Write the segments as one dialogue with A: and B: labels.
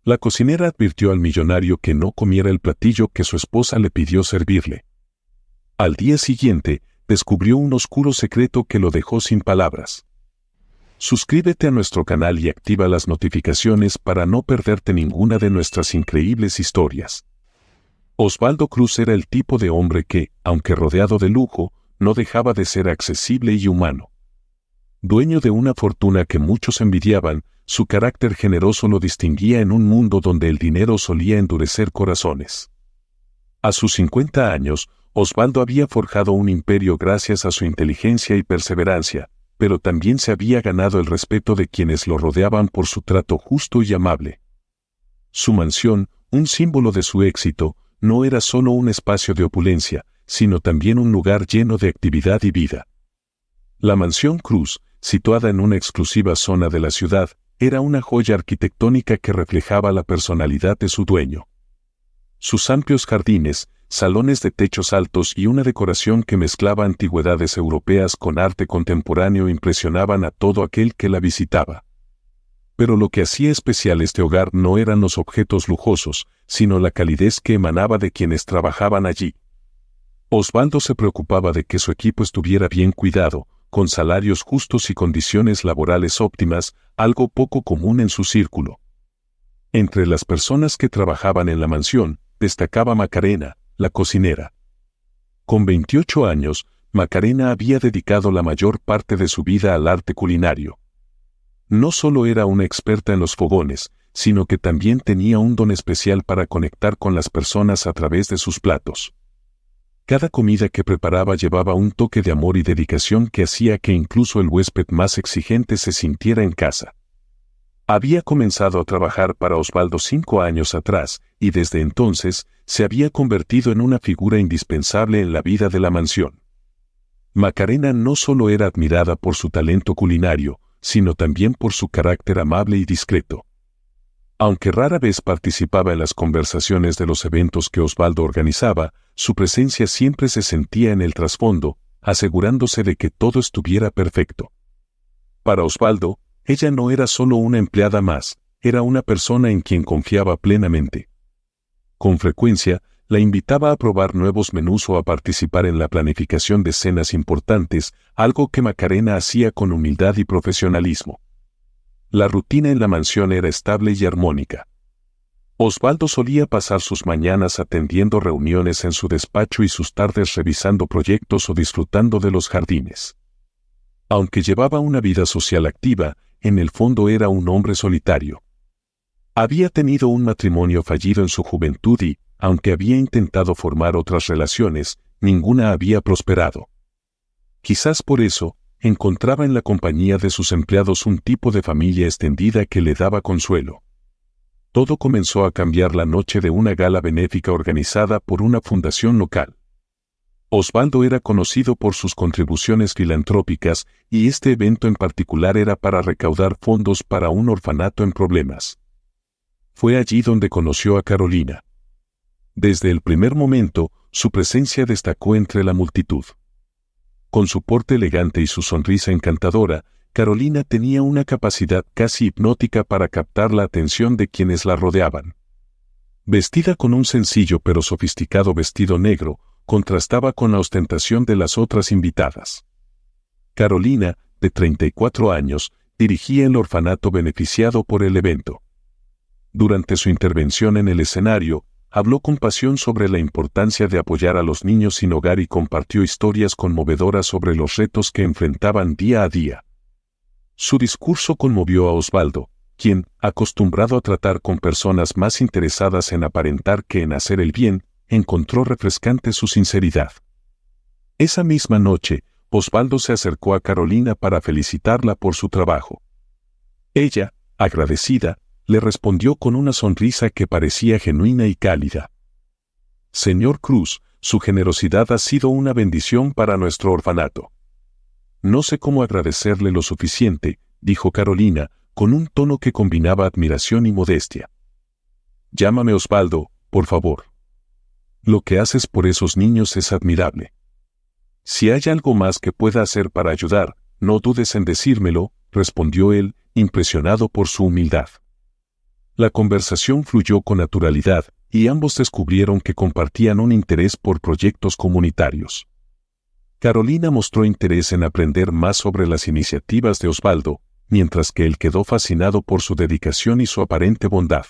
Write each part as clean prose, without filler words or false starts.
A: La cocinera advirtió al millonario que no comiera el platillo que su esposa le pidió servirle. Al día siguiente, descubrió un oscuro secreto que lo dejó sin palabras. Suscríbete a nuestro canal y activa las notificaciones para no perderte ninguna de nuestras increíbles historias. Osvaldo Cruz era el tipo de hombre que, aunque rodeado de lujo, no dejaba de ser accesible y humano. Dueño de una fortuna que muchos envidiaban, su carácter generoso lo distinguía en un mundo donde el dinero solía endurecer corazones. A sus 50 años, Osvaldo había forjado un imperio gracias a su inteligencia y perseverancia, pero también se había ganado el respeto de quienes lo rodeaban por su trato justo y amable. Su mansión, un símbolo de su éxito, no era solo un espacio de opulencia, sino también un lugar lleno de actividad y vida. La mansión Cruz, situada en una exclusiva zona de la ciudad, era una joya arquitectónica que reflejaba la personalidad de su dueño. Sus amplios jardines, salones de techos altos y una decoración que mezclaba antigüedades europeas con arte contemporáneo impresionaban a todo aquel que la visitaba. Pero lo que hacía especial este hogar no eran los objetos lujosos, sino la calidez que emanaba de quienes trabajaban allí. Osvaldo se preocupaba de que su equipo estuviera bien cuidado, con salarios justos y condiciones laborales óptimas, algo poco común en su círculo. Entre las personas que trabajaban en la mansión, destacaba Macarena, la cocinera. Con 28 años, Macarena había dedicado la mayor parte de su vida al arte culinario. No solo era una experta en los fogones, sino que también tenía un don especial para conectar con las personas a través de sus platos. Cada comida que preparaba llevaba un toque de amor y dedicación que hacía que incluso el huésped más exigente se sintiera en casa. Había comenzado a trabajar para Osvaldo 5 años atrás, y desde entonces se había convertido en una figura indispensable en la vida de la mansión. Macarena no solo era admirada por su talento culinario, sino también por su carácter amable y discreto. Aunque rara vez participaba en las conversaciones de los eventos que Osvaldo organizaba, su presencia siempre se sentía en el trasfondo, asegurándose de que todo estuviera perfecto. Para Osvaldo, ella no era solo una empleada más, era una persona en quien confiaba plenamente. Con frecuencia, la invitaba a probar nuevos menús o a participar en la planificación de cenas importantes, algo que Macarena hacía con humildad y profesionalismo. La rutina en la mansión era estable y armónica. Osvaldo solía pasar sus mañanas atendiendo reuniones en su despacho y sus tardes revisando proyectos o disfrutando de los jardines. Aunque llevaba una vida social activa, en el fondo era un hombre solitario. Había tenido un matrimonio fallido en su juventud y, aunque había intentado formar otras relaciones, ninguna había prosperado. Quizás por eso, encontraba en la compañía de sus empleados un tipo de familia extendida que le daba consuelo. Todo comenzó a cambiar la noche de una gala benéfica organizada por una fundación local. Osvaldo era conocido por sus contribuciones filantrópicas y este evento en particular era para recaudar fondos para un orfanato en problemas. Fue allí donde conoció a Carolina. Desde el primer momento, su presencia destacó entre la multitud. Con su porte elegante y su sonrisa encantadora, Carolina tenía una capacidad casi hipnótica para captar la atención de quienes la rodeaban. Vestida con un sencillo pero sofisticado vestido negro, contrastaba con la ostentación de las otras invitadas. Carolina, de 34 años, dirigía el orfanato beneficiado por el evento. Durante su intervención en el escenario, habló con pasión sobre la importancia de apoyar a los niños sin hogar y compartió historias conmovedoras sobre los retos que enfrentaban día a día. Su discurso conmovió a Osvaldo, quien, acostumbrado a tratar con personas más interesadas en aparentar que en hacer el bien, encontró refrescante su sinceridad. Esa misma noche, Osvaldo se acercó a Carolina para felicitarla por su trabajo. Ella, agradecida, le respondió con una sonrisa que parecía genuina y cálida. Señor Cruz, su generosidad ha sido una bendición para nuestro orfanato. No sé cómo agradecerle lo suficiente, dijo Carolina, con un tono que combinaba admiración y modestia. Llámame Osvaldo, por favor. Lo que haces por esos niños es admirable. Si hay algo más que pueda hacer para ayudar, no dudes en decírmelo, respondió él, impresionado por su humildad. La conversación fluyó con naturalidad, y ambos descubrieron que compartían un interés por proyectos comunitarios. Carolina mostró interés en aprender más sobre las iniciativas de Osvaldo, mientras que él quedó fascinado por su dedicación y su aparente bondad.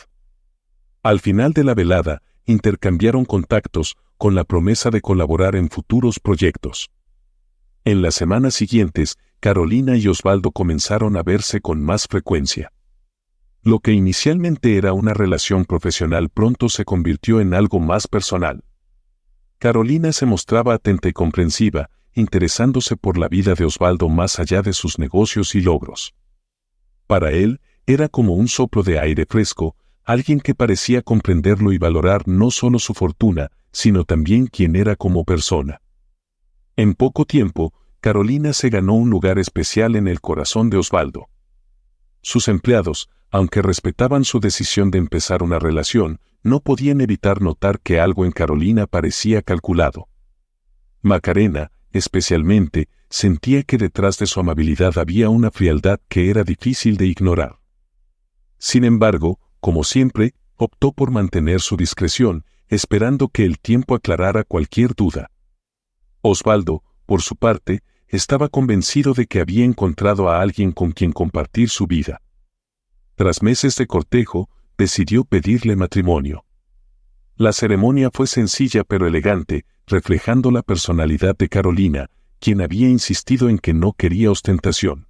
A: Al final de la velada, intercambiaron contactos, con la promesa de colaborar en futuros proyectos. En las semanas siguientes, Carolina y Osvaldo comenzaron a verse con más frecuencia. Lo que inicialmente era una relación profesional pronto se convirtió en algo más personal. Carolina se mostraba atenta y comprensiva, interesándose por la vida de Osvaldo más allá de sus negocios y logros. Para él, era como un soplo de aire fresco, alguien que parecía comprenderlo y valorar no solo su fortuna, sino también quién era como persona. En poco tiempo, Carolina se ganó un lugar especial en el corazón de Osvaldo. Sus empleados, aunque respetaban su decisión de empezar una relación, no podían evitar notar que algo en Carolina parecía calculado. Macarena, especialmente, sentía que detrás de su amabilidad había una frialdad que era difícil de ignorar. Sin embargo, como siempre, optó por mantener su discreción, esperando que el tiempo aclarara cualquier duda. Osvaldo, por su parte, estaba convencido de que había encontrado a alguien con quien compartir su vida. Tras meses de cortejo, decidió pedirle matrimonio. La ceremonia fue sencilla pero elegante, reflejando la personalidad de Carolina, quien había insistido en que no quería ostentación.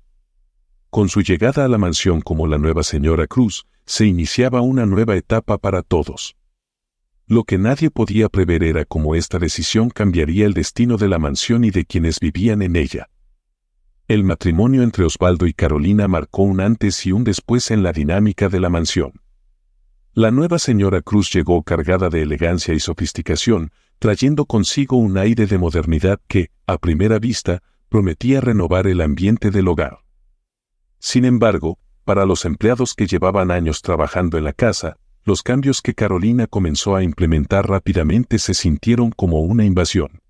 A: Con su llegada a la mansión como la nueva señora Cruz, se iniciaba una nueva etapa para todos. Lo que nadie podía prever era cómo esta decisión cambiaría el destino de la mansión y de quienes vivían en ella. El matrimonio entre Osvaldo y Carolina marcó un antes y un después en la dinámica de la mansión. La nueva señora Cruz llegó cargada de elegancia y sofisticación, trayendo consigo un aire de modernidad que, a primera vista, prometía renovar el ambiente del hogar. Sin embargo, para los empleados que llevaban años trabajando en la casa, los cambios que Carolina comenzó a implementar rápidamente se sintieron como una invasión.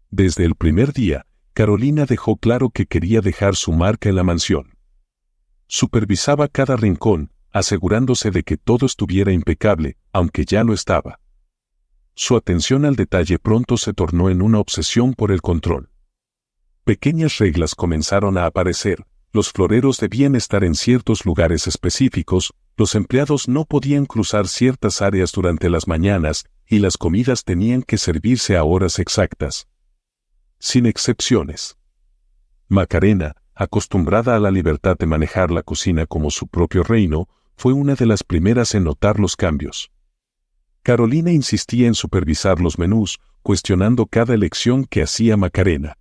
A: Desde el primer día, Carolina dejó claro que quería dejar su marca en la mansión. Supervisaba cada rincón, asegurándose de que todo estuviera impecable, aunque ya lo estaba. Su atención al detalle pronto se tornó en una obsesión por el control. Pequeñas reglas comenzaron a aparecer. Los floreros debían estar en ciertos lugares específicos, los empleados no podían cruzar ciertas áreas durante las mañanas, y las comidas tenían que servirse a horas exactas. Sin excepciones. Macarena, acostumbrada a la libertad de manejar la cocina como su propio reino, fue una de las primeras en notar los cambios. Carolina insistía en supervisar los menús, cuestionando cada elección que hacía Macarena.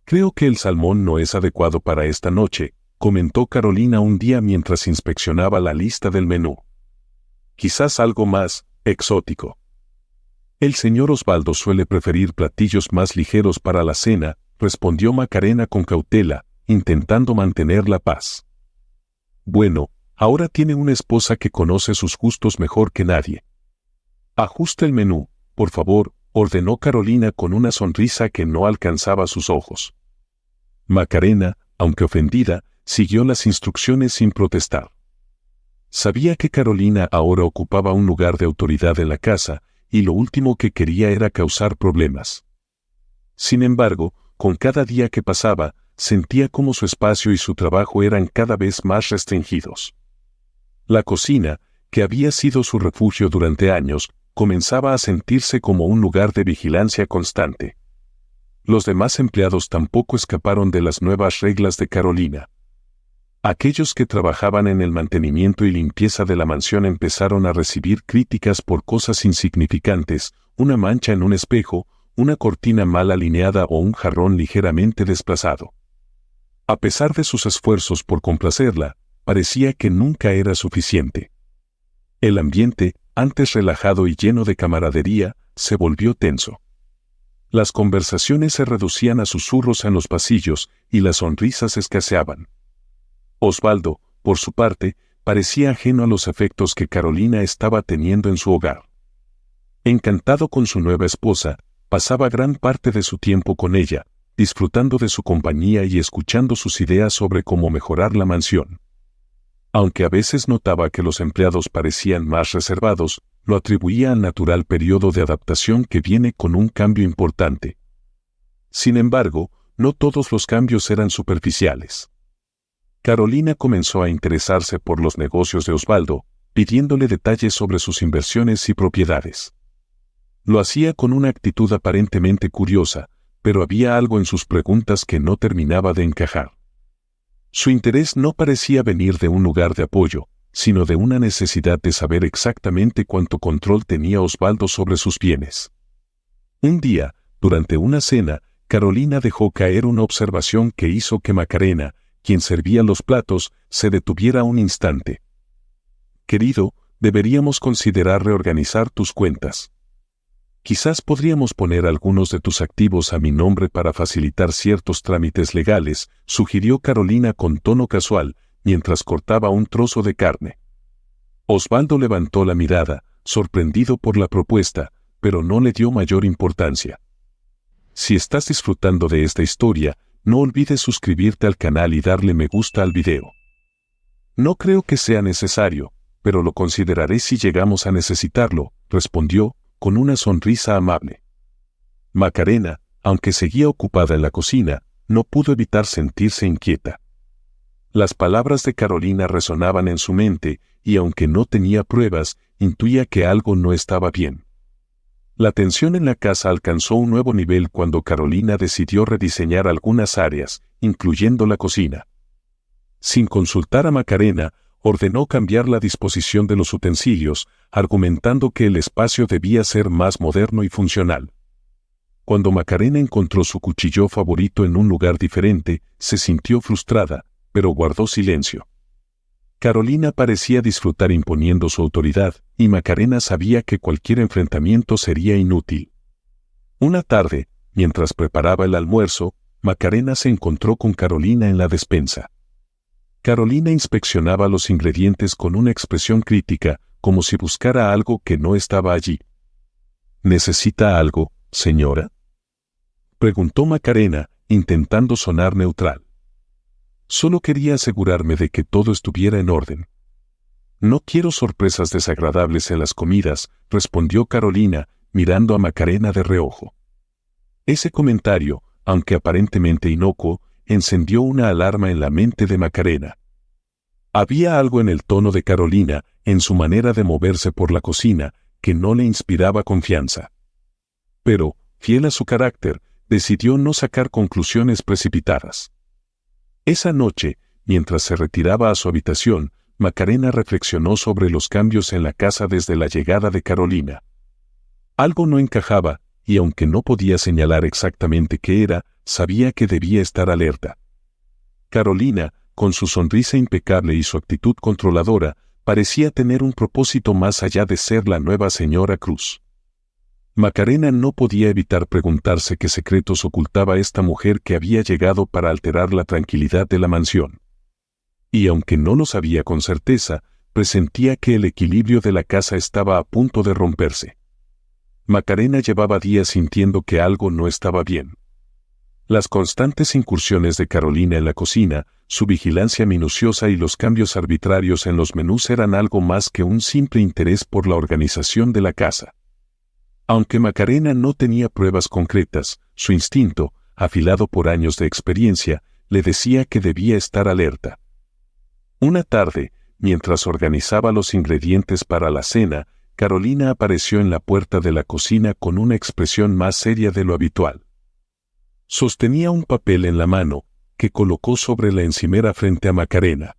A: «Creo que el salmón no es adecuado para esta noche», comentó Carolina un día mientras inspeccionaba la lista del menú. «Quizás algo más exótico». «El señor Osvaldo suele preferir platillos más ligeros para la cena», respondió Macarena con cautela, intentando mantener la paz. «Bueno, ahora tiene una esposa que conoce sus gustos mejor que nadie». «Ajusta el menú, por favor», ordenó Carolina con una sonrisa que no alcanzaba sus ojos. Macarena, aunque ofendida, siguió las instrucciones sin protestar. Sabía que Carolina ahora ocupaba un lugar de autoridad en la casa, y lo último que quería era causar problemas. Sin embargo, con cada día que pasaba, sentía como su espacio y su trabajo eran cada vez más restringidos. La cocina, que había sido su refugio durante años, comenzaba a sentirse como un lugar de vigilancia constante. Los demás empleados tampoco escaparon de las nuevas reglas de Carolina. Aquellos que trabajaban en el mantenimiento y limpieza de la mansión empezaron a recibir críticas por cosas insignificantes, una mancha en un espejo, una cortina mal alineada o un jarrón ligeramente desplazado. A pesar de sus esfuerzos por complacerla, parecía que nunca era suficiente. El ambiente, antes relajado y lleno de camaradería, se volvió tenso. Las conversaciones se reducían a susurros en los pasillos y las sonrisas escaseaban. Osvaldo, por su parte, parecía ajeno a los efectos que Carolina estaba teniendo en su hogar. Encantado con su nueva esposa, pasaba gran parte de su tiempo con ella, disfrutando de su compañía y escuchando sus ideas sobre cómo mejorar la mansión. Aunque a veces notaba que los empleados parecían más reservados, lo atribuía al natural periodo de adaptación que viene con un cambio importante. Sin embargo, no todos los cambios eran superficiales. Carolina comenzó a interesarse por los negocios de Osvaldo, pidiéndole detalles sobre sus inversiones y propiedades. Lo hacía con una actitud aparentemente curiosa, pero había algo en sus preguntas que no terminaba de encajar. Su interés no parecía venir de un lugar de apoyo, sino de una necesidad de saber exactamente cuánto control tenía Osvaldo sobre sus bienes. Un día, durante una cena, Carolina dejó caer una observación que hizo que Macarena, quien servía los platos, se detuviera un instante. «Querido, deberíamos considerar reorganizar tus cuentas. Quizás podríamos poner algunos de tus activos a mi nombre para facilitar ciertos trámites legales», sugirió Carolina con tono casual, mientras cortaba un trozo de carne. Osvaldo levantó la mirada, sorprendido por la propuesta, pero no le dio mayor importancia. Si estás disfrutando de esta historia, no olvides suscribirte al canal y darle me gusta al video. No creo que sea necesario, pero lo consideraré si llegamos a necesitarlo, respondió, con una sonrisa amable. Macarena, aunque seguía ocupada en la cocina, no pudo evitar sentirse inquieta. Las palabras de Carolina resonaban en su mente, y aunque no tenía pruebas, intuía que algo no estaba bien. La tensión en la casa alcanzó un nuevo nivel cuando Carolina decidió rediseñar algunas áreas, incluyendo la cocina. Sin consultar a Macarena, ordenó cambiar la disposición de los utensilios, argumentando que el espacio debía ser más moderno y funcional. Cuando Macarena encontró su cuchillo favorito en un lugar diferente, se sintió frustrada, pero guardó silencio. Carolina parecía disfrutar imponiendo su autoridad, y Macarena sabía que cualquier enfrentamiento sería inútil. Una tarde, mientras preparaba el almuerzo, Macarena se encontró con Carolina en la despensa. Carolina inspeccionaba los ingredientes con una expresión crítica, como si buscara algo que no estaba allí. ¿Necesita algo, señora?, preguntó Macarena, intentando sonar neutral. Solo quería asegurarme de que todo estuviera en orden. No quiero sorpresas desagradables en las comidas, respondió Carolina, mirando a Macarena de reojo. Ese comentario, aunque aparentemente inocuo, encendió una alarma en la mente de Macarena. Había algo en el tono de Carolina, en su manera de moverse por la cocina, que no le inspiraba confianza. Pero, fiel a su carácter, decidió no sacar conclusiones precipitadas. Esa noche, mientras se retiraba a su habitación, Macarena reflexionó sobre los cambios en la casa desde la llegada de Carolina. Algo no encajaba, y aunque no podía señalar exactamente qué era, sabía que debía estar alerta. Carolina, con su sonrisa impecable y su actitud controladora, parecía tener un propósito más allá de ser la nueva señora Cruz. Macarena no podía evitar preguntarse qué secretos ocultaba esta mujer que había llegado para alterar la tranquilidad de la mansión. Y aunque no lo sabía con certeza, presentía que el equilibrio de la casa estaba a punto de romperse. Macarena llevaba días sintiendo que algo no estaba bien. Las constantes incursiones de Carolina en la cocina, su vigilancia minuciosa y los cambios arbitrarios en los menús eran algo más que un simple interés por la organización de la casa. Aunque Macarena no tenía pruebas concretas, su instinto, afilado por años de experiencia, le decía que debía estar alerta. Una tarde, mientras organizaba los ingredientes para la cena, Carolina apareció en la puerta de la cocina con una expresión más seria de lo habitual. Sostenía un papel en la mano, que colocó sobre la encimera frente a Macarena.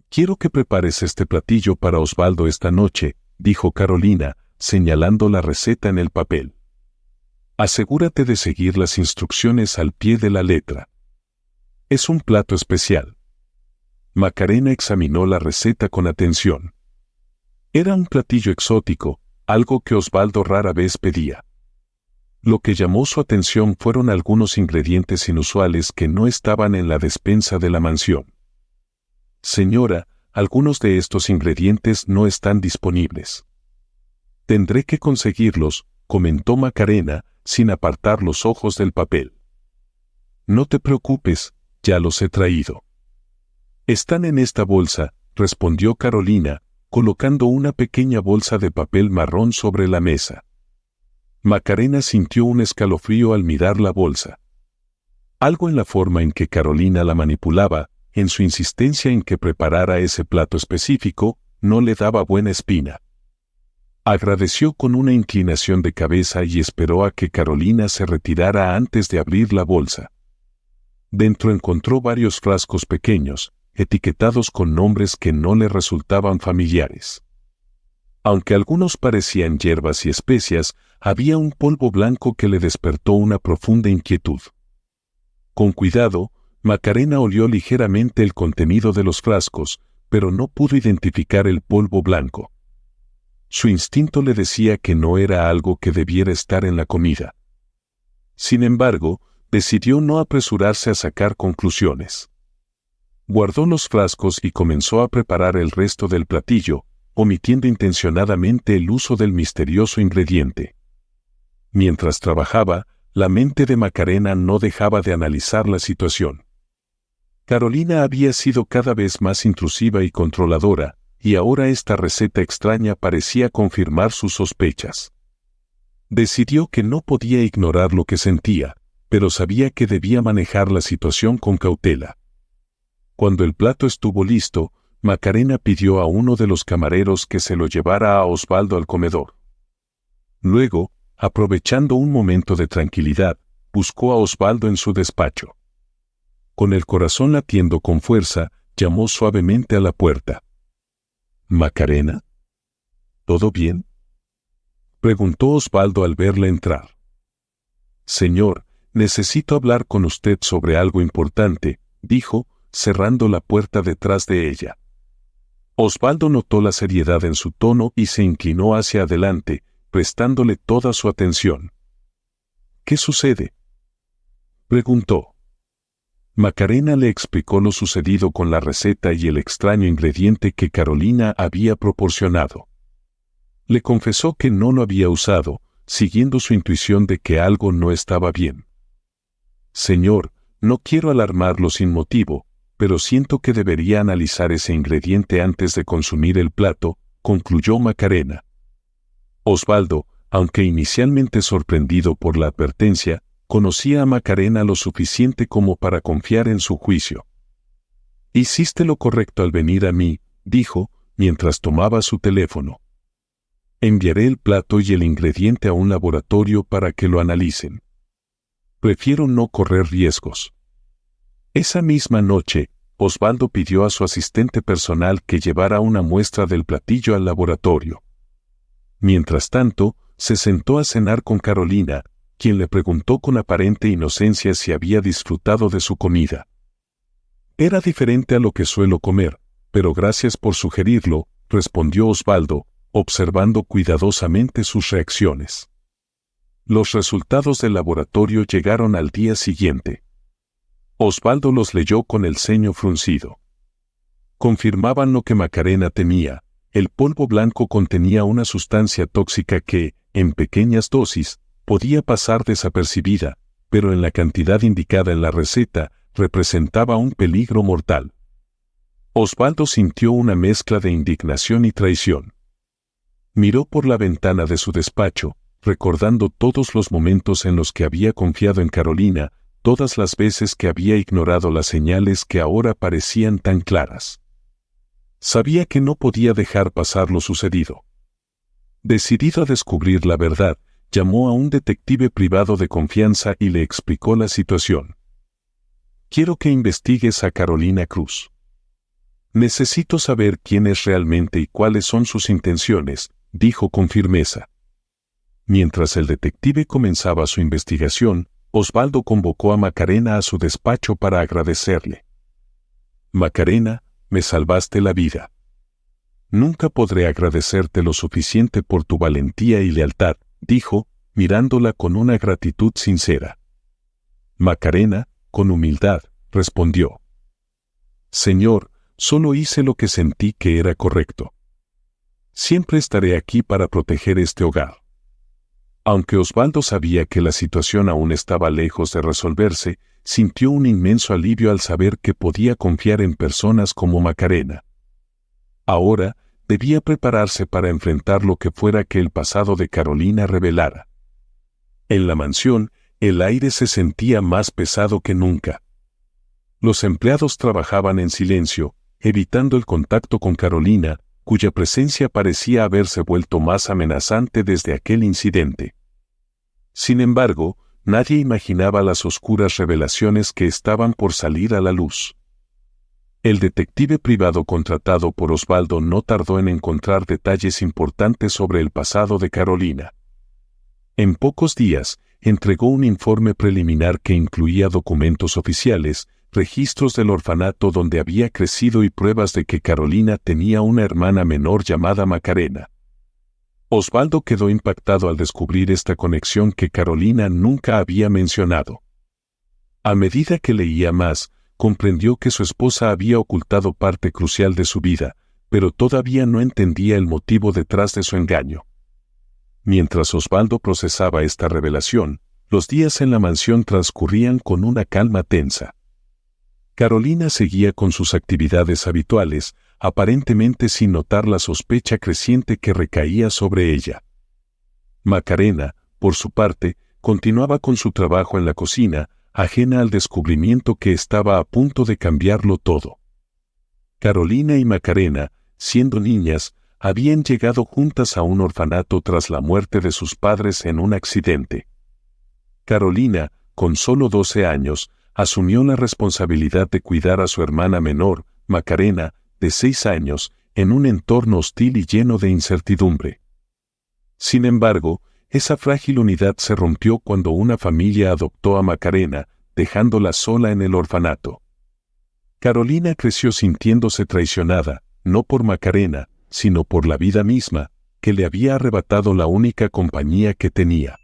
A: «Quiero que prepares este platillo para Osvaldo esta noche», dijo Carolina, señalando la receta en el papel. «Asegúrate de seguir las instrucciones al pie de la letra. Es un plato especial». Macarena examinó la receta con atención. Era un platillo exótico, algo que Osvaldo rara vez pedía. Lo que llamó su atención fueron algunos ingredientes inusuales que no estaban en la despensa de la mansión. «Señora, algunos de estos ingredientes no están disponibles». «Tendré que conseguirlos», comentó Macarena, sin apartar los ojos del papel. «No te preocupes, ya los he traído. Están en esta bolsa», respondió Carolina, colocando una pequeña bolsa de papel marrón sobre la mesa. Macarena sintió un escalofrío al mirar la bolsa. Algo en la forma en que Carolina la manipulaba, en su insistencia en que preparara ese plato específico, no le daba buena espina. Agradeció con una inclinación de cabeza y esperó a que Carolina se retirara antes de abrir la bolsa. Dentro encontró varios frascos pequeños, etiquetados con nombres que no le resultaban familiares. Aunque algunos parecían hierbas y especias, había un polvo blanco que le despertó una profunda inquietud. Con cuidado, Macarena olió ligeramente el contenido de los frascos, pero no pudo identificar el polvo blanco. Su instinto le decía que no era algo que debiera estar en la comida. Sin embargo, decidió no apresurarse a sacar conclusiones. Guardó los frascos y comenzó a preparar el resto del platillo, omitiendo intencionadamente el uso del misterioso ingrediente. Mientras trabajaba, la mente de Macarena no dejaba de analizar la situación. Carolina había sido cada vez más intrusiva y controladora, y ahora esta receta extraña parecía confirmar sus sospechas. Decidió que no podía ignorar lo que sentía, pero sabía que debía manejar la situación con cautela. Cuando el plato estuvo listo, Macarena pidió a uno de los camareros que se lo llevara a Osvaldo al comedor. Luego, aprovechando un momento de tranquilidad, buscó a Osvaldo en su despacho. Con el corazón latiendo con fuerza, llamó suavemente a la puerta. «¿Macarena? ¿Todo bien?», preguntó Osvaldo al verla entrar. «Señor, necesito hablar con usted sobre algo importante», dijo, cerrando la puerta detrás de ella. Osvaldo notó la seriedad en su tono y se inclinó hacia adelante, prestándole toda su atención. «¿Qué sucede?», preguntó. Macarena le explicó lo sucedido con la receta y el extraño ingrediente que Carolina había proporcionado. Le confesó que no lo había usado, siguiendo su intuición de que algo no estaba bien. «Señor, no quiero alarmarlo sin motivo, pero siento que debería analizar ese ingrediente antes de consumir el plato», concluyó Macarena. Osvaldo, aunque inicialmente sorprendido por la advertencia, conocía a Macarena lo suficiente como para confiar en su juicio. «Hiciste lo correcto al venir a mí», dijo, mientras tomaba su teléfono. «Enviaré el plato y el ingrediente a un laboratorio para que lo analicen. Prefiero no correr riesgos». Esa misma noche, Osvaldo pidió a su asistente personal que llevara una muestra del platillo al laboratorio. Mientras tanto, se sentó a cenar con Carolina, quien le preguntó con aparente inocencia si había disfrutado de su comida. «Era diferente a lo que suelo comer, pero gracias por sugerirlo», respondió Osvaldo, observando cuidadosamente sus reacciones. Los resultados del laboratorio llegaron al día siguiente. Osvaldo los leyó con el ceño fruncido. Confirmaban lo que Macarena temía: el polvo blanco contenía una sustancia tóxica que, en pequeñas dosis, podía pasar desapercibida, pero en la cantidad indicada en la receta, representaba un peligro mortal. Osvaldo sintió una mezcla de indignación y traición. Miró por la ventana de su despacho, recordando todos los momentos en los que había confiado en Carolina, todas las veces que había ignorado las señales que ahora parecían tan claras. Sabía que no podía dejar pasar lo sucedido. Decidido a descubrir la verdad, llamó a un detective privado de confianza y le explicó la situación. «Quiero que investigues a Carolina Cruz. Necesito saber quién es realmente y cuáles son sus intenciones», dijo con firmeza. Mientras el detective comenzaba su investigación, Osvaldo convocó a Macarena a su despacho para agradecerle. «Macarena, me salvaste la vida. Nunca podré agradecerte lo suficiente por tu valentía y lealtad», dijo, mirándola con una gratitud sincera. Macarena, con humildad, respondió: «Señor, solo hice lo que sentí que era correcto. Siempre estaré aquí para proteger este hogar». Aunque Osvaldo sabía que la situación aún estaba lejos de resolverse, sintió un inmenso alivio al saber que podía confiar en personas como Macarena. Ahora, debía prepararse para enfrentar lo que fuera que el pasado de Carolina revelara. En la mansión, el aire se sentía más pesado que nunca. Los empleados trabajaban en silencio, evitando el contacto con Carolina, cuya presencia parecía haberse vuelto más amenazante desde aquel incidente. Sin embargo, nadie imaginaba las oscuras revelaciones que estaban por salir a la luz. El detective privado contratado por Osvaldo no tardó en encontrar detalles importantes sobre el pasado de Carolina. En pocos días, entregó un informe preliminar que incluía documentos oficiales, registros del orfanato donde había crecido y pruebas de que Carolina tenía una hermana menor llamada Macarena. Osvaldo quedó impactado al descubrir esta conexión que Carolina nunca había mencionado. A medida que leía más, comprendió que su esposa había ocultado parte crucial de su vida, pero todavía no entendía el motivo detrás de su engaño. Mientras Osvaldo procesaba esta revelación, los días en la mansión transcurrían con una calma tensa. Carolina seguía con sus actividades habituales, aparentemente sin notar la sospecha creciente que recaía sobre ella. Macarena, por su parte, continuaba con su trabajo en la cocina, ajena al descubrimiento que estaba a punto de cambiarlo todo. Carolina y Macarena, siendo niñas, habían llegado juntas a un orfanato tras la muerte de sus padres en un accidente. Carolina, con solo 12 años, asumió la responsabilidad de cuidar a su hermana menor, Macarena, de 6 años, en un entorno hostil y lleno de incertidumbre. Sin embargo, esa frágil unidad se rompió cuando una familia adoptó a Macarena, dejándola sola en el orfanato. Carolina creció sintiéndose traicionada, no por Macarena, sino por la vida misma, que le había arrebatado la única compañía que tenía.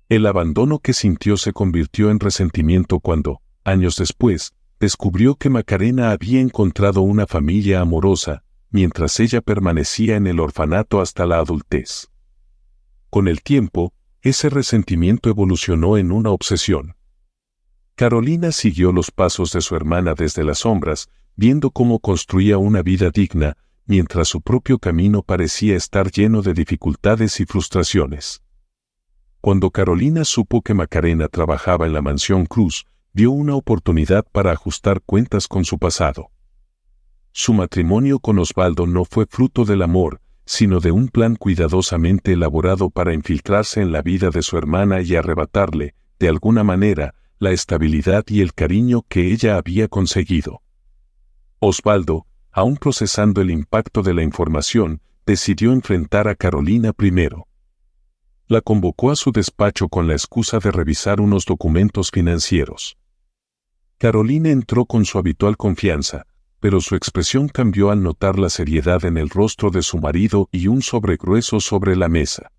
A: El abandono que sintió se convirtió en resentimiento cuando, años después, descubrió que Macarena había encontrado una familia amorosa, mientras ella permanecía en el orfanato hasta la adultez. Con el tiempo, ese resentimiento evolucionó en una obsesión. Carolina siguió los pasos de su hermana desde las sombras, viendo cómo construía una vida digna, mientras su propio camino parecía estar lleno de dificultades y frustraciones. Cuando Carolina supo que Macarena trabajaba en la mansión Cruz, vio una oportunidad para ajustar cuentas con su pasado. Su matrimonio con Osvaldo no fue fruto del amor, sino de un plan cuidadosamente elaborado para infiltrarse en la vida de su hermana y arrebatarle, de alguna manera, la estabilidad y el cariño que ella había conseguido. Osvaldo, aún procesando el impacto de la información, decidió enfrentar a Carolina primero. La convocó a su despacho con la excusa de revisar unos documentos financieros. Carolina entró con su habitual confianza, pero su expresión cambió al notar la seriedad en el rostro de su marido y un sobre grueso sobre la mesa.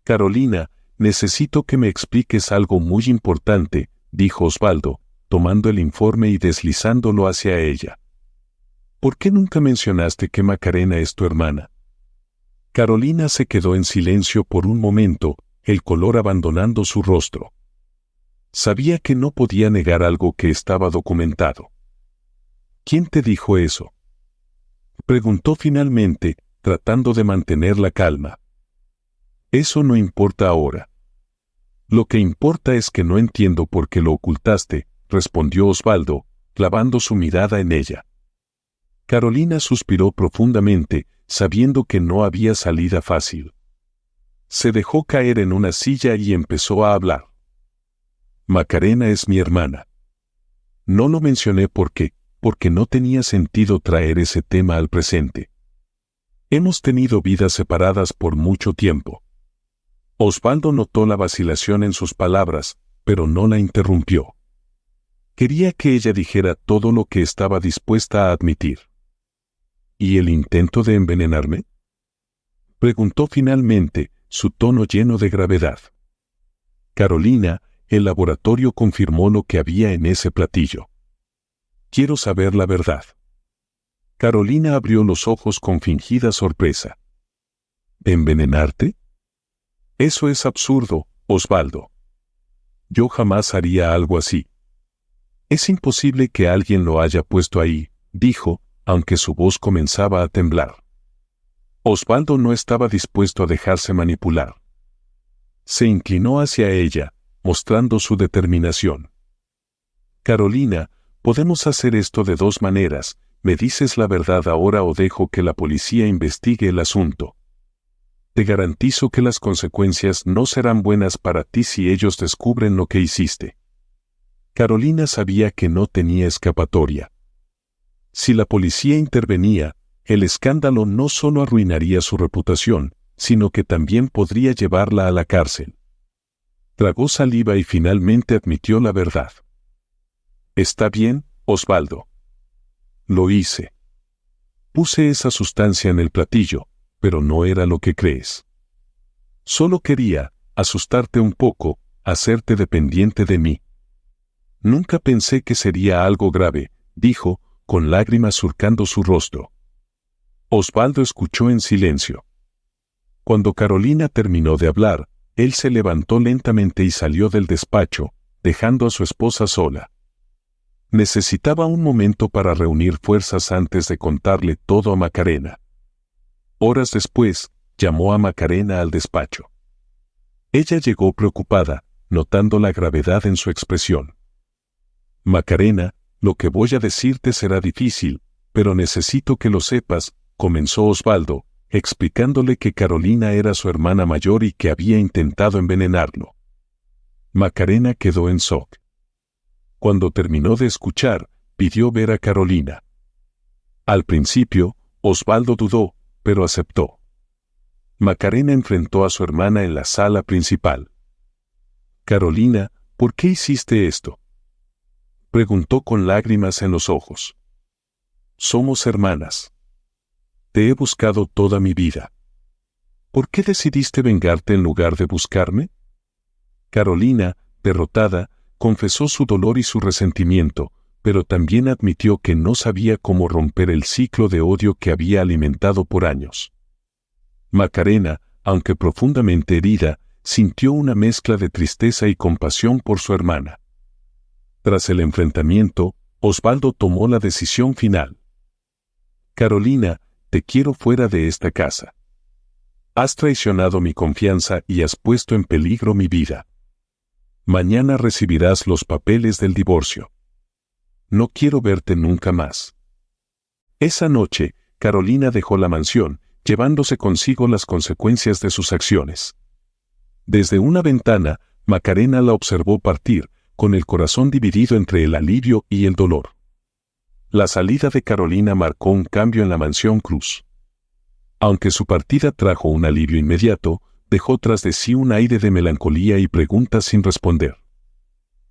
A: Carolina, necesito que me expliques algo muy importante, dijo Osvaldo, tomando el informe y deslizándolo hacia ella. ¿Por qué nunca mencionaste que Macarena es tu hermana? Carolina se quedó en silencio por un momento, el color abandonando su rostro. Sabía que no podía negar algo que estaba documentado. ¿Quién te dijo eso?, preguntó finalmente, tratando de mantener la calma. Eso no importa ahora. Lo que importa es que no entiendo por qué lo ocultaste, respondió Osvaldo, clavando su mirada en ella. Carolina suspiró profundamente, sabiendo que no había salida fácil. Se dejó caer en una silla y empezó a hablar. Macarena es mi hermana. No lo mencioné porque no tenía sentido traer ese tema al presente. Hemos tenido vidas separadas por mucho tiempo. Osvaldo notó la vacilación en sus palabras, pero no la interrumpió. Quería que ella dijera todo lo que estaba dispuesta a admitir. ¿Y el intento de envenenarme?, preguntó finalmente, su tono lleno de gravedad. Carolina, el laboratorio confirmó lo que había en ese platillo. Quiero saber la verdad. Carolina abrió los ojos con fingida sorpresa. ¿Envenenarte? Eso es absurdo, Osvaldo. Yo jamás haría algo así. Es imposible que alguien lo haya puesto ahí, dijo, aunque su voz comenzaba a temblar. Osvaldo no estaba dispuesto a dejarse manipular. Se inclinó hacia ella, mostrando su determinación. Carolina, podemos hacer esto de dos maneras: me dices la verdad ahora o dejo que la policía investigue el asunto. Te garantizo que las consecuencias no serán buenas para ti si ellos descubren lo que hiciste. Carolina sabía que no tenía escapatoria. Si la policía intervenía, el escándalo no solo arruinaría su reputación, sino que también podría llevarla a la cárcel. Tragó saliva y finalmente admitió la verdad. Está bien, Osvaldo. Lo hice. Puse esa sustancia en el platillo, pero no era lo que crees. Solo quería asustarte un poco, hacerte dependiente de mí. Nunca pensé que sería algo grave, dijo, con lágrimas surcando su rostro. Osvaldo escuchó en silencio. Cuando Carolina terminó de hablar, él se levantó lentamente y salió del despacho, dejando a su esposa sola. Necesitaba un momento para reunir fuerzas antes de contarle todo a Macarena. Horas después, llamó a Macarena al despacho. Ella llegó preocupada, notando la gravedad en su expresión. Macarena, lo que voy a decirte será difícil, pero necesito que lo sepas, comenzó Osvaldo, explicándole que Carolina era su hermana mayor y que había intentado envenenarlo. Macarena quedó en shock. Cuando terminó de escuchar, pidió ver a Carolina. Al principio, Osvaldo dudó, pero aceptó. Macarena enfrentó a su hermana en la sala principal. Carolina, ¿por qué hiciste esto?, preguntó con lágrimas en los ojos. Somos hermanas. Te he buscado toda mi vida. ¿Por qué decidiste vengarte en lugar de buscarme? Carolina, derrotada, confesó su dolor y su resentimiento, pero también admitió que no sabía cómo romper el ciclo de odio que había alimentado por años. Macarena, aunque profundamente herida, sintió una mezcla de tristeza y compasión por su hermana. Tras el enfrentamiento, Osvaldo tomó la decisión final. Carolina, te quiero fuera de esta casa. Has traicionado mi confianza y has puesto en peligro mi vida. Mañana recibirás los papeles del divorcio. No quiero verte nunca más. Esa noche, Carolina dejó la mansión, llevándose consigo las consecuencias de sus acciones. Desde una ventana, Macarena la observó partir, con el corazón dividido entre el alivio y el dolor. La salida de Carolina marcó un cambio en la mansión Cruz. Aunque su partida trajo un alivio inmediato, dejó tras de sí un aire de melancolía y preguntas sin responder.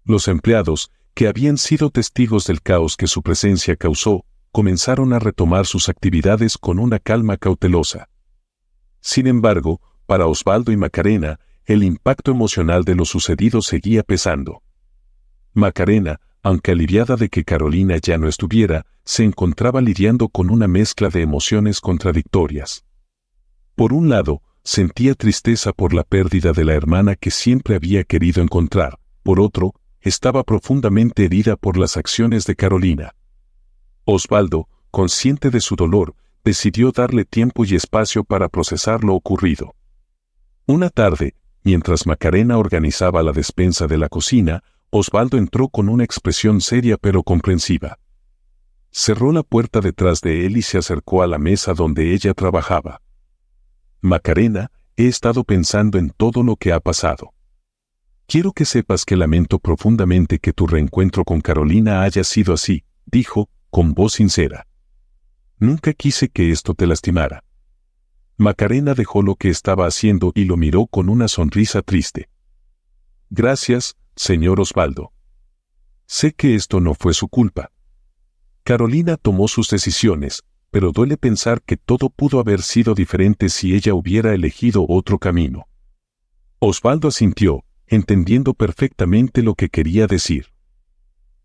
A: Los empleados, que habían sido testigos del caos que su presencia causó, comenzaron a retomar sus actividades con una calma cautelosa. Sin embargo, para Osvaldo y Macarena, el impacto emocional de lo sucedido seguía pesando. Macarena, aunque aliviada de que Carolina ya no estuviera, se encontraba lidiando con una mezcla de emociones contradictorias. Por un lado, sentía tristeza por la pérdida de la hermana que siempre había querido encontrar. Por otro, estaba profundamente herida por las acciones de Carolina. Osvaldo, consciente de su dolor, decidió darle tiempo y espacio para procesar lo ocurrido. Una tarde, mientras Macarena organizaba la despensa de la cocina, Osvaldo entró con una expresión seria pero comprensiva. Cerró la puerta detrás de él y se acercó a la mesa donde ella trabajaba. Macarena, he estado pensando en todo lo que ha pasado. Quiero que sepas que lamento profundamente que tu reencuentro con Carolina haya sido así, dijo, con voz sincera. Nunca quise que esto te lastimara. Macarena dejó lo que estaba haciendo y lo miró con una sonrisa triste. Gracias, señor Osvaldo. Sé que esto no fue su culpa. Carolina tomó sus decisiones, pero duele pensar que todo pudo haber sido diferente si ella hubiera elegido otro camino. Osvaldo asintió, entendiendo perfectamente lo que quería decir.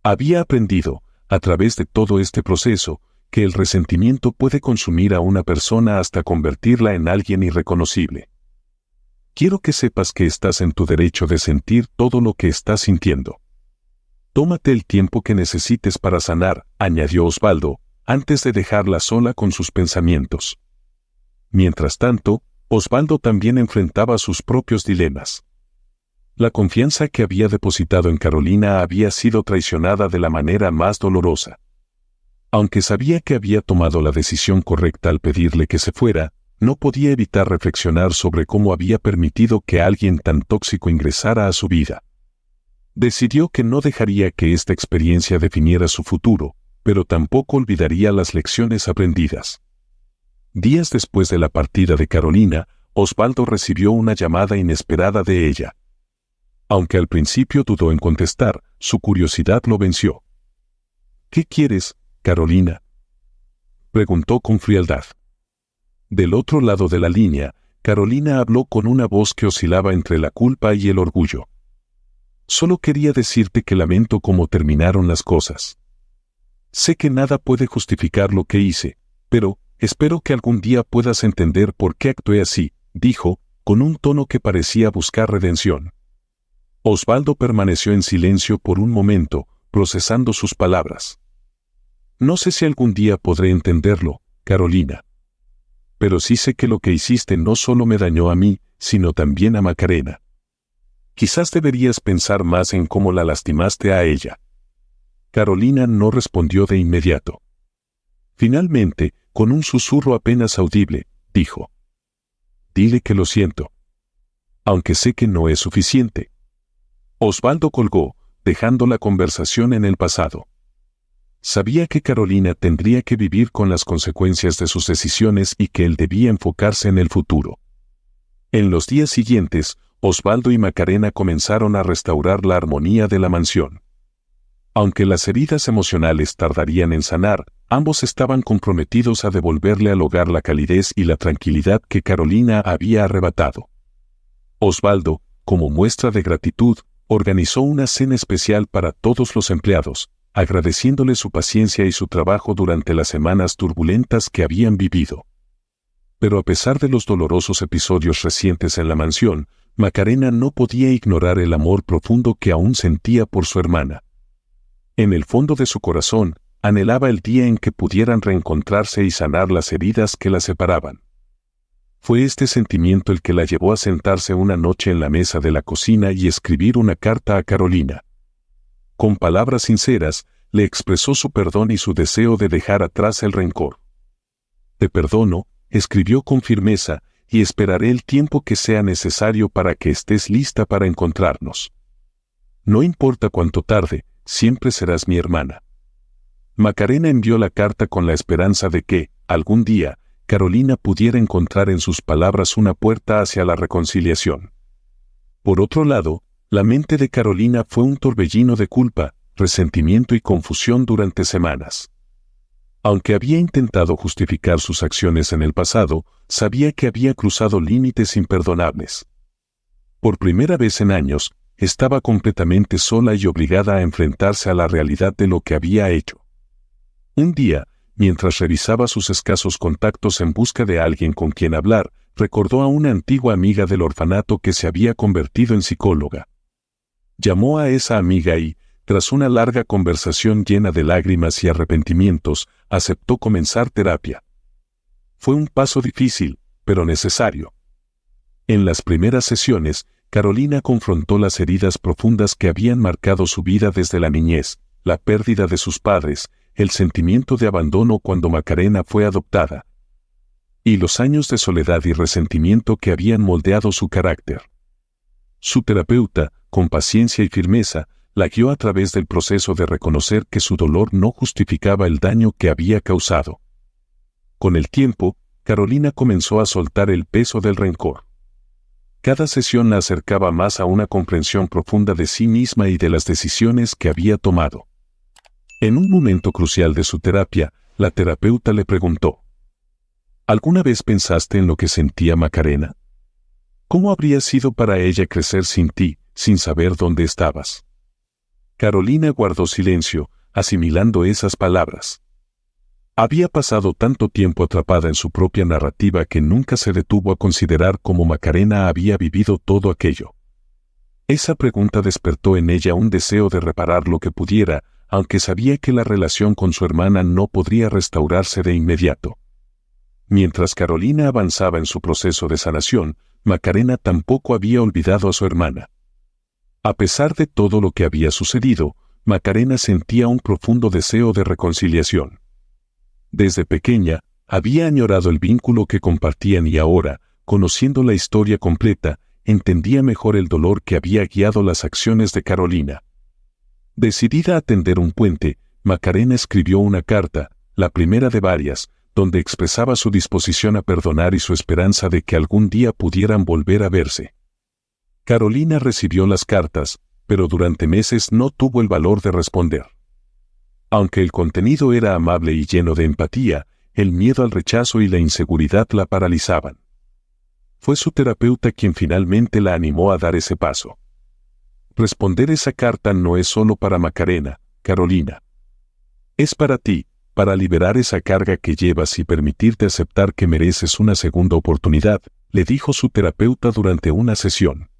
A: Había aprendido, a través de todo este proceso, que el resentimiento puede consumir a una persona hasta convertirla en alguien irreconocible. Quiero que sepas que estás en tu derecho de sentir todo lo que estás sintiendo. Tómate el tiempo que necesites para sanar, añadió Osvaldo, antes de dejarla sola con sus pensamientos. Mientras tanto, Osvaldo también enfrentaba sus propios dilemas. La confianza que había depositado en Carolina había sido traicionada de la manera más dolorosa. Aunque sabía que había tomado la decisión correcta al pedirle que se fuera, no podía evitar reflexionar sobre cómo había permitido que alguien tan tóxico ingresara a su vida. Decidió que no dejaría que esta experiencia definiera su futuro, pero tampoco olvidaría las lecciones aprendidas. Días después de la partida de Carolina, Osvaldo recibió una llamada inesperada de ella. Aunque al principio dudó en contestar, su curiosidad lo venció. «¿Qué quieres, Carolina?», preguntó con frialdad. Del otro lado de la línea, Carolina habló con una voz que oscilaba entre la culpa y el orgullo. «Solo quería decirte que lamento cómo terminaron las cosas. Sé que nada puede justificar lo que hice, pero espero que algún día puedas entender por qué actué así», dijo, con un tono que parecía buscar redención. Osvaldo permaneció en silencio por un momento, procesando sus palabras. «No sé si algún día podré entenderlo, Carolina. Pero sí sé que lo que hiciste no solo me dañó a mí, sino también a Macarena. Quizás deberías pensar más en cómo la lastimaste a ella». Carolina no respondió de inmediato. Finalmente, con un susurro apenas audible, dijo: «Dile que lo siento. Aunque sé que no es suficiente». Osvaldo colgó, dejando la conversación en el pasado. Sabía que Carolina tendría que vivir con las consecuencias de sus decisiones y que él debía enfocarse en el futuro. En los días siguientes, Osvaldo y Macarena comenzaron a restaurar la armonía de la mansión. Aunque las heridas emocionales tardarían en sanar, ambos estaban comprometidos a devolverle al hogar la calidez y la tranquilidad que Carolina había arrebatado. Osvaldo, como muestra de gratitud, organizó una cena especial para todos los empleados, agradeciéndole su paciencia y su trabajo durante las semanas turbulentas que habían vivido. Pero a pesar de los dolorosos episodios recientes en la mansión, Macarena no podía ignorar el amor profundo que aún sentía por su hermana. En el fondo de su corazón, anhelaba el día en que pudieran reencontrarse y sanar las heridas que la separaban. Fue este sentimiento el que la llevó a sentarse una noche en la mesa de la cocina y escribir una carta a Carolina. Con palabras sinceras, le expresó su perdón y su deseo de dejar atrás el rencor. «Te perdono», escribió con firmeza, «y esperaré el tiempo que sea necesario para que estés lista para encontrarnos. No importa cuánto tarde, siempre serás mi hermana». Macarena envió la carta con la esperanza de que, algún día, Carolina pudiera encontrar en sus palabras una puerta hacia la reconciliación. Por otro lado, la mente de Carolina fue un torbellino de culpa, resentimiento y confusión durante semanas. Aunque había intentado justificar sus acciones en el pasado, sabía que había cruzado límites imperdonables. Por primera vez en años, estaba completamente sola y obligada a enfrentarse a la realidad de lo que había hecho. Un día, mientras revisaba sus escasos contactos en busca de alguien con quien hablar, recordó a una antigua amiga del orfanato que se había convertido en psicóloga. Llamó a esa amiga y, tras una larga conversación llena de lágrimas y arrepentimientos, aceptó comenzar terapia. Fue un paso difícil, pero necesario. En las primeras sesiones, Carolina confrontó las heridas profundas que habían marcado su vida desde la niñez, la pérdida de sus padres, el sentimiento de abandono cuando Macarena fue adoptada, y los años de soledad y resentimiento que habían moldeado su carácter. Su terapeuta, con paciencia y firmeza, la guió a través del proceso de reconocer que su dolor no justificaba el daño que había causado. Con el tiempo, Carolina comenzó a soltar el peso del rencor. Cada sesión la acercaba más a una comprensión profunda de sí misma y de las decisiones que había tomado. En un momento crucial de su terapia, la terapeuta le preguntó: ¿Alguna vez pensaste en lo que sentía Macarena? ¿Cómo habría sido para ella crecer sin ti, sin saber dónde estabas? Carolina guardó silencio, asimilando esas palabras. Había pasado tanto tiempo atrapada en su propia narrativa que nunca se detuvo a considerar cómo Macarena había vivido todo aquello. Esa pregunta despertó en ella un deseo de reparar lo que pudiera, aunque sabía que la relación con su hermana no podría restaurarse de inmediato. Mientras Carolina avanzaba en su proceso de sanación, Macarena tampoco había olvidado a su hermana. A pesar de todo lo que había sucedido, Macarena sentía un profundo deseo de reconciliación. Desde pequeña, había añorado el vínculo que compartían y ahora, conociendo la historia completa, entendía mejor el dolor que había guiado las acciones de Carolina. Decidida a tender un puente, Macarena escribió una carta, la primera de varias, donde expresaba su disposición a perdonar y su esperanza de que algún día pudieran volver a verse. Carolina recibió las cartas, pero durante meses no tuvo el valor de responder. Aunque el contenido era amable y lleno de empatía, el miedo al rechazo y la inseguridad la paralizaban. Fue su terapeuta quien finalmente la animó a dar ese paso. Responder esa carta no es solo para Macarena, Carolina. Es para ti, para liberar esa carga que llevas y permitirte aceptar que mereces una segunda oportunidad, le dijo su terapeuta durante una sesión.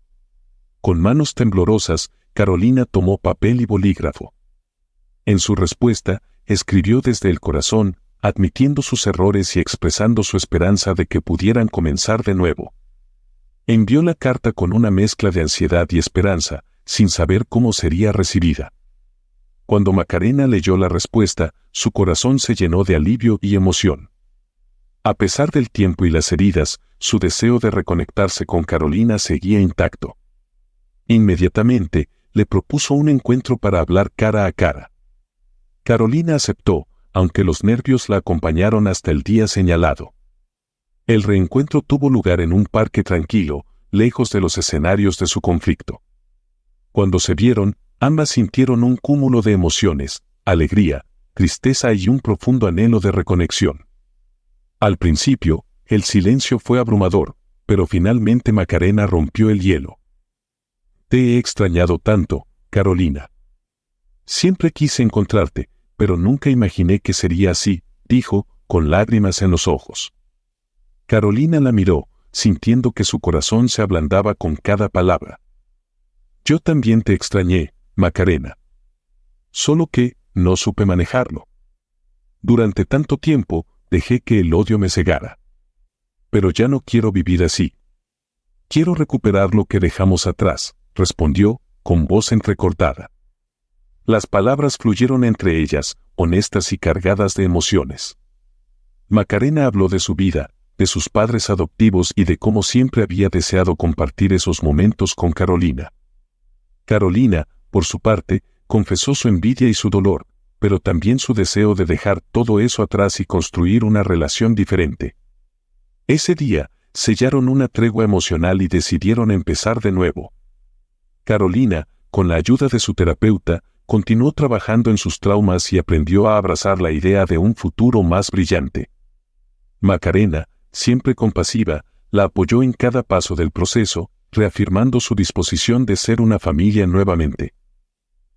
A: Con manos temblorosas, Carolina tomó papel y bolígrafo. En su respuesta, escribió desde el corazón, admitiendo sus errores y expresando su esperanza de que pudieran comenzar de nuevo. Envió la carta con una mezcla de ansiedad y esperanza, sin saber cómo sería recibida. Cuando Macarena leyó la respuesta, su corazón se llenó de alivio y emoción. A pesar del tiempo y las heridas, su deseo de reconectarse con Carolina seguía intacto. Inmediatamente, le propuso un encuentro para hablar cara a cara. Carolina aceptó, aunque los nervios la acompañaron hasta el día señalado. El reencuentro tuvo lugar en un parque tranquilo, lejos de los escenarios de su conflicto. Cuando se vieron, ambas sintieron un cúmulo de emociones, alegría, tristeza y un profundo anhelo de reconexión. Al principio, el silencio fue abrumador, pero finalmente Macarena rompió el hielo. Te he extrañado tanto, Carolina. Siempre quise encontrarte, pero nunca imaginé que sería así, dijo, con lágrimas en los ojos. Carolina la miró, sintiendo que su corazón se ablandaba con cada palabra. Yo también te extrañé, Macarena. Solo que, no supe manejarlo. Durante tanto tiempo, dejé que el odio me cegara. Pero ya no quiero vivir así. Quiero recuperar lo que dejamos atrás, respondió, con voz entrecortada. Las palabras fluyeron entre ellas, honestas y cargadas de emociones. Macarena habló de su vida, de sus padres adoptivos y de cómo siempre había deseado compartir esos momentos con Carolina. Carolina, por su parte, confesó su envidia y su dolor, pero también su deseo de dejar todo eso atrás y construir una relación diferente. Ese día, sellaron una tregua emocional y decidieron empezar de nuevo. Carolina, con la ayuda de su terapeuta, continuó trabajando en sus traumas y aprendió a abrazar la idea de un futuro más brillante. Macarena, siempre compasiva, la apoyó en cada paso del proceso, reafirmando su disposición de ser una familia nuevamente.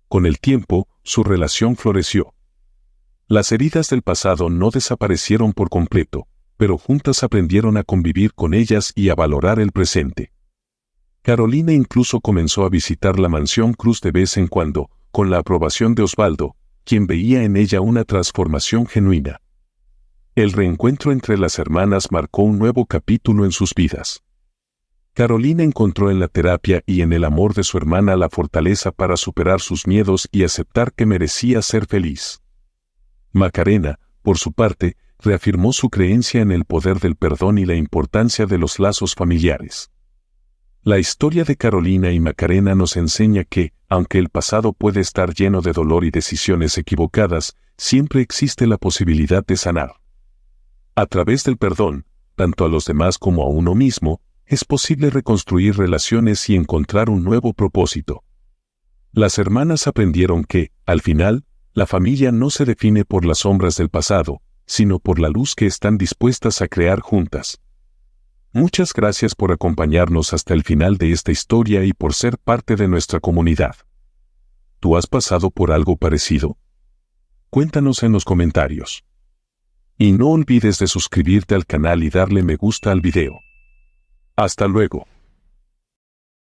A: Con el tiempo, su relación floreció. Las heridas del pasado no desaparecieron por completo, pero juntas aprendieron a convivir con ellas y a valorar el presente. Carolina incluso comenzó a visitar la mansión Cruz de vez en cuando, con la aprobación de Osvaldo, quien veía en ella una transformación genuina. El reencuentro entre las hermanas marcó un nuevo capítulo en sus vidas. Carolina encontró en la terapia y en el amor de su hermana la fortaleza para superar sus miedos y aceptar que merecía ser feliz. Macarena, por su parte, reafirmó su creencia en el poder del perdón y la importancia de los lazos familiares. La historia de Carolina y Macarena nos enseña que, aunque el pasado puede estar lleno de dolor y decisiones equivocadas, siempre existe la posibilidad de sanar. A través del perdón, tanto a los demás como a uno mismo, es posible reconstruir relaciones y encontrar un nuevo propósito. Las hermanas aprendieron que, al final, la familia no se define por las sombras del pasado, sino por la luz que están dispuestas a crear juntas. Muchas gracias por acompañarnos hasta el final de esta historia y por ser parte de nuestra comunidad. ¿Tú has pasado por algo parecido? Cuéntanos en los comentarios. Y no olvides de suscribirte al canal y darle me gusta al video. Hasta luego.